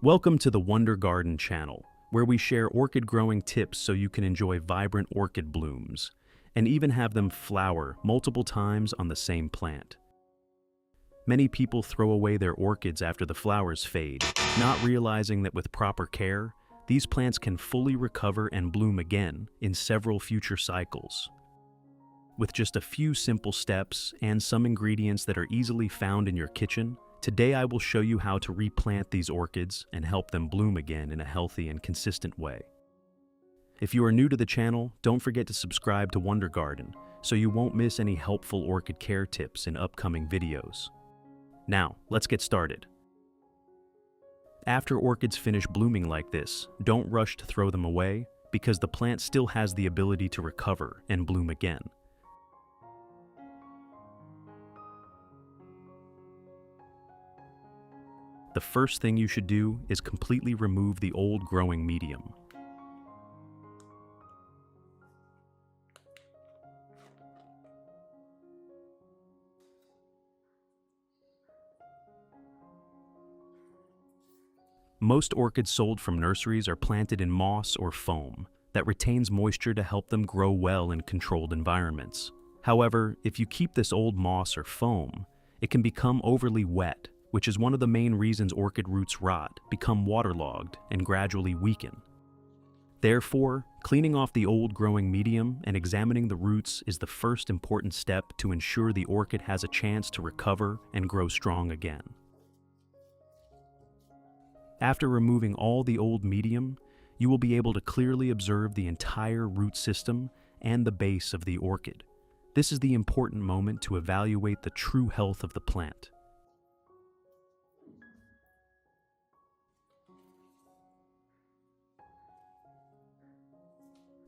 Welcome to the Wonder Garden channel, where we share orchid growing tips so you can enjoy vibrant orchid blooms, and even have them flower multiple times on the same plant. Many people throw away their orchids after the flowers fade, not realizing that with proper care, these plants can fully recover and bloom again in several future cycles. With just a few simple steps and some ingredients that are easily found in your kitchen, today I will show you how to replant these orchids and help them bloom again in a healthy and consistent way. If you are new to the channel, don't forget to subscribe to Wonder Garden so you won't miss any helpful orchid care tips in upcoming videos. Now, let's get started. After orchids finish blooming like this, don't rush to throw them away because the plant still has the ability to recover and bloom again. The first thing you should do is completely remove the old growing medium. Most orchids sold from nurseries are planted in moss or foam that retains moisture to help them grow well in controlled environments. However, if you keep this old moss or foam, it can become overly wet, which is one of the main reasons orchid roots rot, become waterlogged, and gradually weaken. Therefore, cleaning off the old growing medium and examining the roots is the first important step to ensure the orchid has a chance to recover and grow strong again. After removing all the old medium, you will be able to clearly observe the entire root system and the base of the orchid. This is the important moment to evaluate the true health of the plant.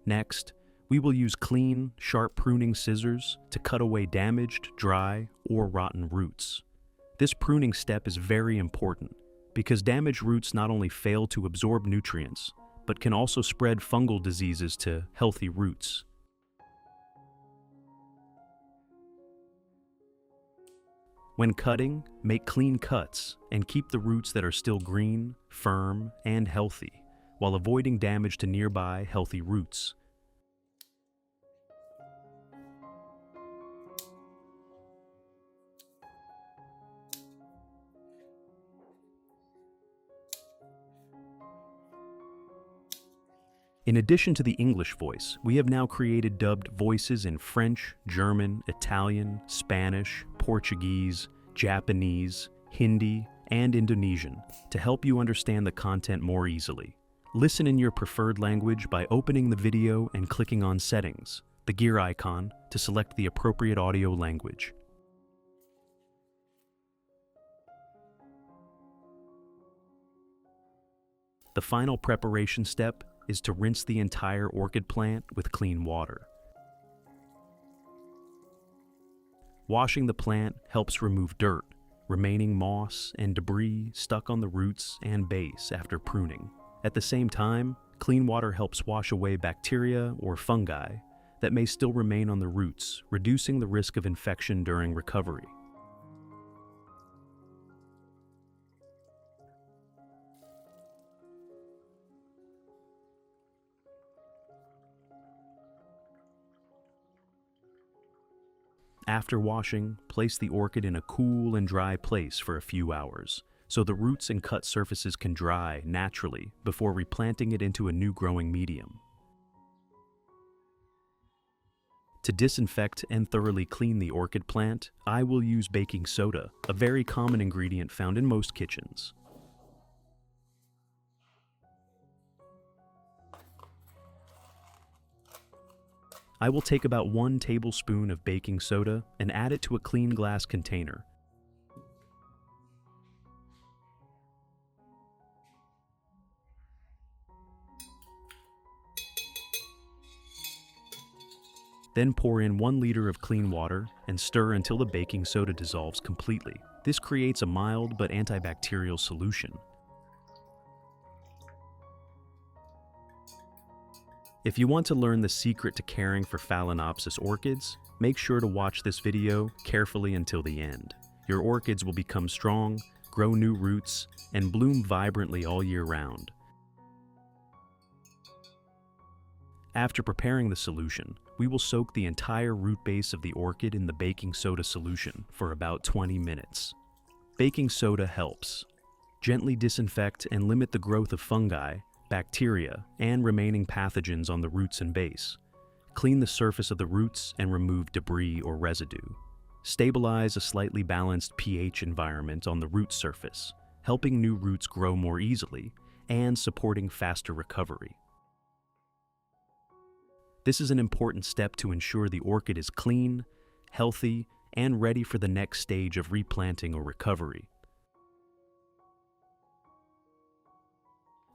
Next, we will use clean, sharp pruning scissors to cut away damaged, dry, or rotten roots. This pruning step is very important because damaged roots not only fail to absorb nutrients, but can also spread fungal diseases to healthy roots. When cutting, make clean cuts and keep the roots that are still green, firm, and healthy, while avoiding damage to nearby healthy roots. In addition to the English voice, we have now created dubbed voices in French, German, Italian, Spanish, Portuguese, Japanese, Hindi, and Indonesian to help you understand the content more easily. Listen in your preferred language by opening the video and clicking on Settings, the gear icon, to select the appropriate audio language. The final preparation step is to rinse the entire orchid plant with clean water. Washing the plant helps remove dirt, remaining moss, and debris stuck on the roots and base after pruning. At the same time, clean water helps wash away bacteria or fungi that may still remain on the roots, reducing the risk of infection during recovery. After washing, place the orchid in a cool and dry place for a few hours, so the roots and cut surfaces can dry naturally before replanting it into a new growing medium. To disinfect and thoroughly clean the orchid plant, I will use baking soda, a very common ingredient found in most kitchens. I will take about 1 tablespoon of baking soda and add it to a clean glass container. Then pour in 1 liter of clean water and stir until the baking soda dissolves completely. This creates a mild but antibacterial solution. If you want to learn the secret to caring for Phalaenopsis orchids, make sure to watch this video carefully until the end. Your orchids will become strong, grow new roots, and bloom vibrantly all year round. After preparing the solution, we will soak the entire root base of the orchid in the baking soda solution for about 20 minutes. Baking soda helps gently disinfect and limit the growth of fungi, bacteria, and remaining pathogens on the roots and base. Clean the surface of the roots and remove debris or residue. Stabilize a slightly balanced pH environment on the root surface, helping new roots grow more easily and supporting faster recovery. This is an important step to ensure the orchid is clean, healthy, and ready for the next stage of replanting or recovery.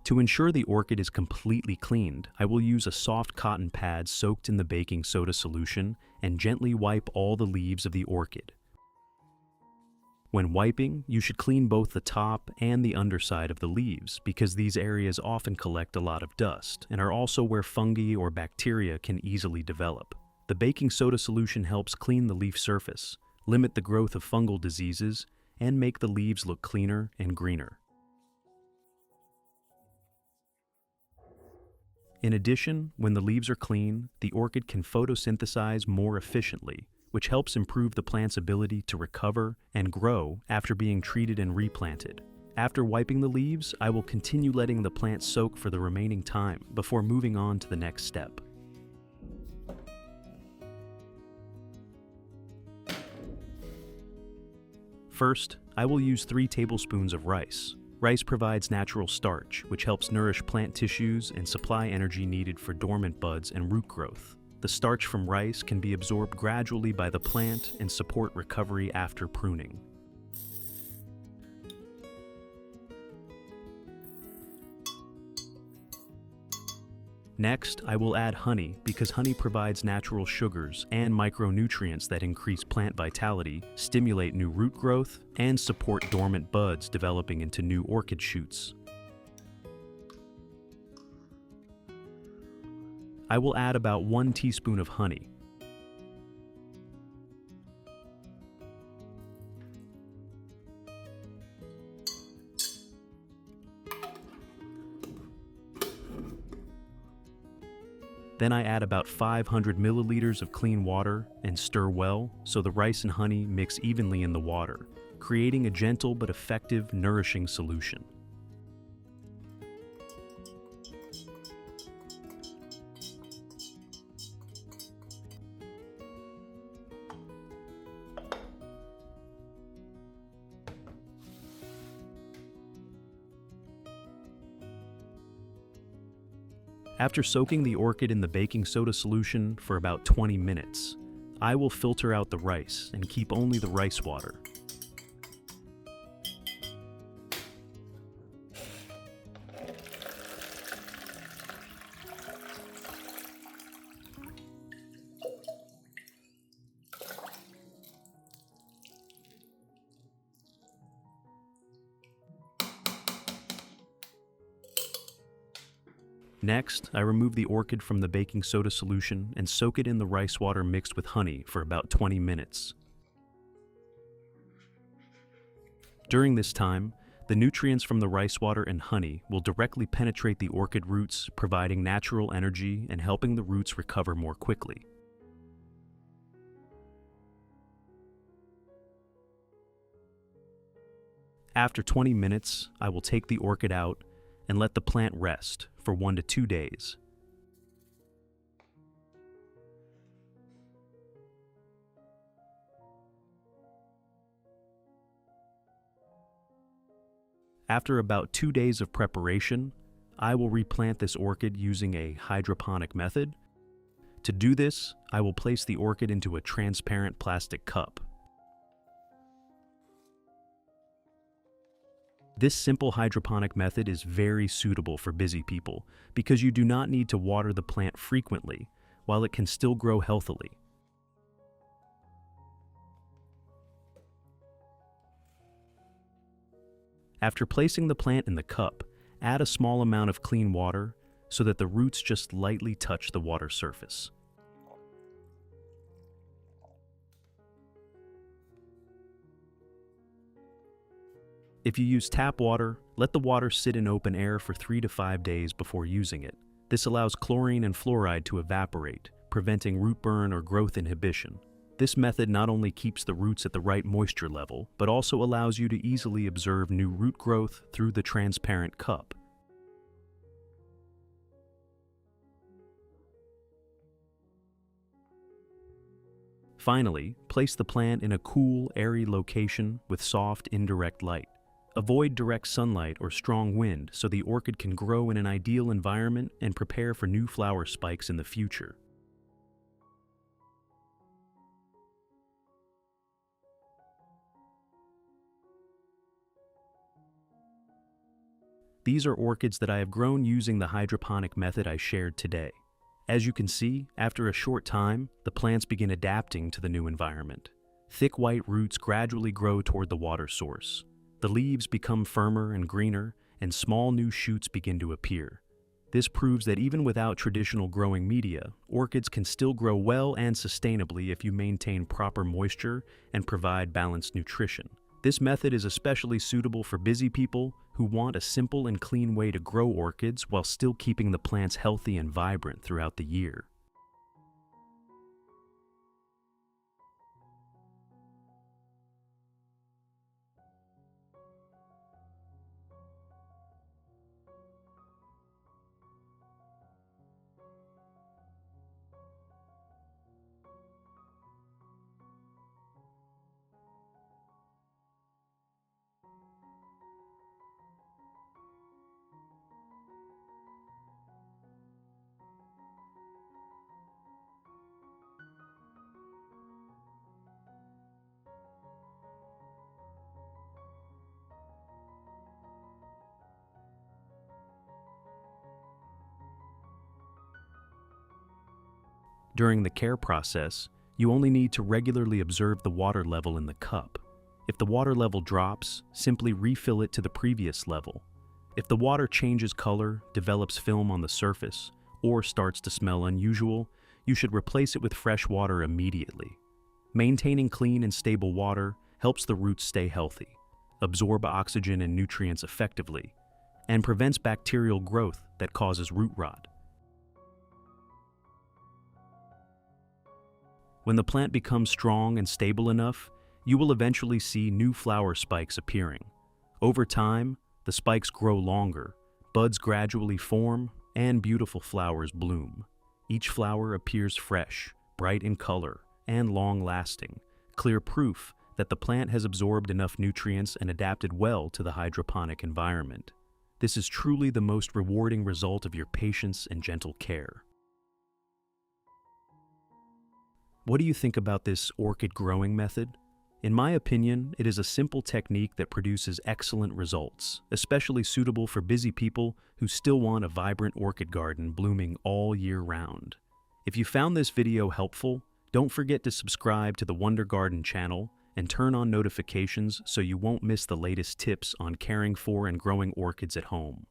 To ensure the orchid is completely cleaned, I will use a soft cotton pad soaked in the baking soda solution and gently wipe all the leaves of the orchid. When wiping, you should clean both the top and the underside of the leaves because these areas often collect a lot of dust and are also where fungi or bacteria can easily develop. The baking soda solution helps clean the leaf surface, limit the growth of fungal diseases, and make the leaves look cleaner and greener. In addition, when the leaves are clean, the orchid can photosynthesize more efficiently, which helps improve the plant's ability to recover and grow after being treated and replanted. After wiping the leaves, I will continue letting the plant soak for the remaining time before moving on to the next step. First, I will use 3 tablespoons of rice. Rice provides natural starch, which helps nourish plant tissues and supply energy needed for dormant buds and root growth. The starch from rice can be absorbed gradually by the plant and support recovery after pruning. Next, I will add honey because honey provides natural sugars and micronutrients that increase plant vitality, stimulate new root growth, and support dormant buds developing into new orchid shoots. I will add about 1 teaspoon of honey. Then I add about 500 milliliters of clean water and stir well so the rice and honey mix evenly in the water, creating a gentle but effective, nourishing solution. After soaking the orchid in the baking soda solution for about 20 minutes, I will filter out the rice and keep only the rice water. Next, I remove the orchid from the baking soda solution and soak it in the rice water mixed with honey for about 20 minutes. During this time, the nutrients from the rice water and honey will directly penetrate the orchid roots, providing natural energy and helping the roots recover more quickly. After 20 minutes, I will take the orchid out and let the plant rest for 1 to 2 days. After about 2 days of preparation, I will replant this orchid using a hydroponic method. To do this, I will place the orchid into a transparent plastic cup. This simple hydroponic method is very suitable for busy people because you do not need to water the plant frequently, while it can still grow healthily. After placing the plant in the cup, add a small amount of clean water so that the roots just lightly touch the water surface. If you use tap water, let the water sit in open air for 3 to 5 days before using it. This allows chlorine and fluoride to evaporate, preventing root burn or growth inhibition. This method not only keeps the roots at the right moisture level, but also allows you to easily observe new root growth through the transparent cup. Finally, place the plant in a cool, airy location with soft, indirect light. Avoid direct sunlight or strong wind so the orchid can grow in an ideal environment and prepare for new flower spikes in the future. These are orchids that I have grown using the hydroponic method I shared today. As you can see, after a short time, the plants begin adapting to the new environment. Thick white roots gradually grow toward the water source. The leaves become firmer and greener, and small new shoots begin to appear. This proves that even without traditional growing media, orchids can still grow well and sustainably if you maintain proper moisture and provide balanced nutrition. This method is especially suitable for busy people who want a simple and clean way to grow orchids while still keeping the plants healthy and vibrant throughout the year. During the care process, you only need to regularly observe the water level in the cup. If the water level drops, simply refill it to the previous level. If the water changes color, develops film on the surface, or starts to smell unusual, you should replace it with fresh water immediately. Maintaining clean and stable water helps the roots stay healthy, absorb oxygen and nutrients effectively, and prevents bacterial growth that causes root rot. When the plant becomes strong and stable enough, you will eventually see new flower spikes appearing. Over time, the spikes grow longer, buds gradually form, and beautiful flowers bloom. Each flower appears fresh, bright in color, and long-lasting, clear proof that the plant has absorbed enough nutrients and adapted well to the hydroponic environment. This is truly the most rewarding result of your patience and gentle care. What do you think about this orchid growing method? In my opinion, it is a simple technique that produces excellent results, especially suitable for busy people who still want a vibrant orchid garden blooming all year round. If you found this video helpful, don't forget to subscribe to the Wonder Garden channel and turn on notifications so you won't miss the latest tips on caring for and growing orchids at home.